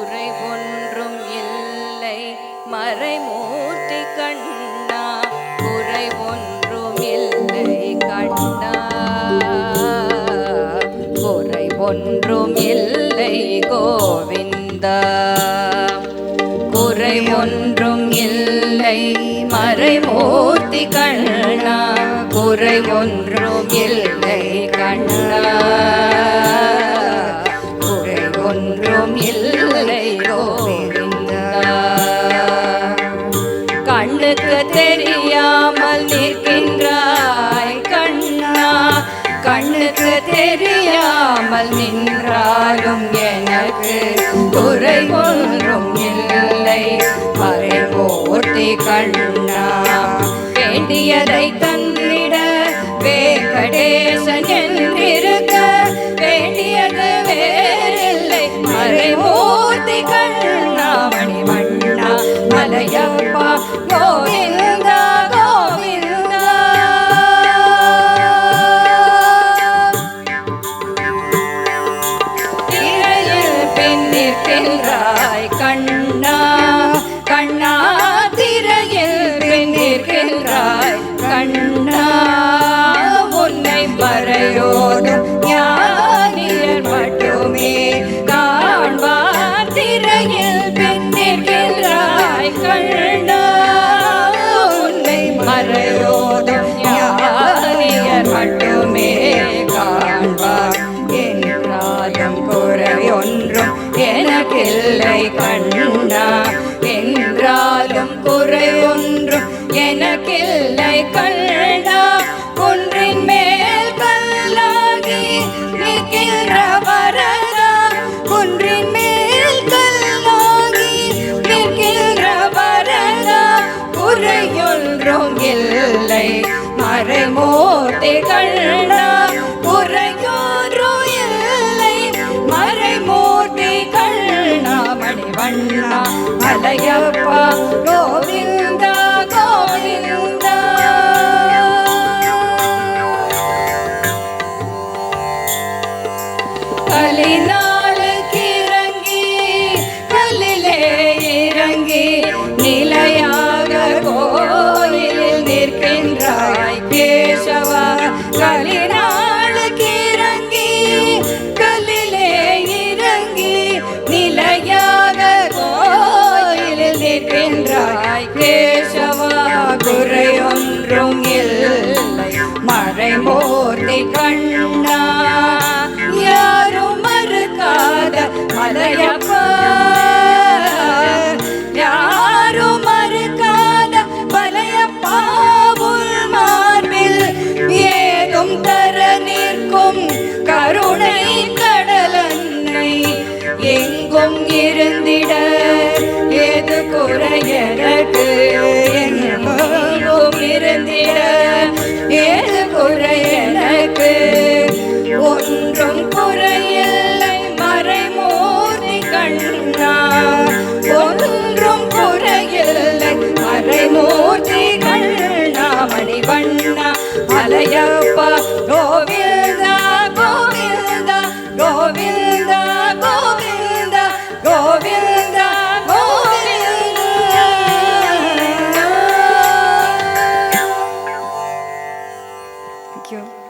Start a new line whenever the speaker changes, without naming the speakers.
குறை ஒன்றும் இல்லை மறைமூர்த்தி கண்ணா, குறை ஒன்றும் இல்லை கண்ணா, குறை ஒன்றும் இல்லை கோவிந்தா. குறை ஒன்றும் இல்லை மறைமூர்த்தி கண்ணா, குறை ஒன்றும் இல்லை கண்ணா, குறை ஒன்றும் இல்லை கோவிந்தா. கண்ணுக்கு தெரியாமல் நிற்கின்றாய் கண்ணா, கண்ணுக்கு தெரியாமல் நின்றாலும் எனக்கு குறை ஒன்றும் இல்லை மறைமூர்த்தி கண்ணா. வேண்டியதை தந்திட வேங்கடேசன் என்றிருக்க வேண்டியது வேறில்லை மறைமூர்த்தி கண்ணா. மணிவண்ணா மலையப்பா கோவிந்தா கோவிந்தா. திரையில் பின்னிற்கின்றாய் கண்ணா, கண்ணா திரையில் பின்னிற்கின்றாய் கண்ணா. உன்னை மறையோடும் ஞானியர் மட்டுமே காண்பார். திரையில் பின்னிற்கின்றாய் கண்ணா, உன்னை மறையோடும் ஞானியர் மட்டுமே காண்பார். என்றாலும் குறையொன்றும் எனக்கில்லை கண்ணா, என்றாலும் குறையொன்றும் எனக்கில்லை கண்ணா. குன்றின் மேல் கல்லாகி நிற்கின்ற வரதா, குன்றின் மேல் கல்லாகி நிற்கின்ற வரதா. குறையொன்றும் இல்லை மறைமூர்த்தி கண்ணா, குறையொன்றும் இல்லை மறைமூர்த்தி கண்ணா. மணிவண்ணா மலையப்பா கோவிந்தா கோவிந்தா. கலினாளுக்கு இறங்கி கல்லிலே இறங்கி நிலையாக கோயிலில் நிற்கின்றாய் கேசவா. கலினாளுக்கு இறங்கி கல்லிலே இறங்கி நிலையாக கோயிலில் நிற்கின்றாய் கேசவா. குறையொன்றும் இல்லை மறைமூர்த்தி கண்ணா, யாரும் மறுக்காத மலையப்பா, யாரும் மறுக்காத மலையப்பா. உள் மார்பில் ஏதும் தர நிற்கும் கருணை கடலன்னை, எங்கும் இருந்திட ஏது குறை எனக்கு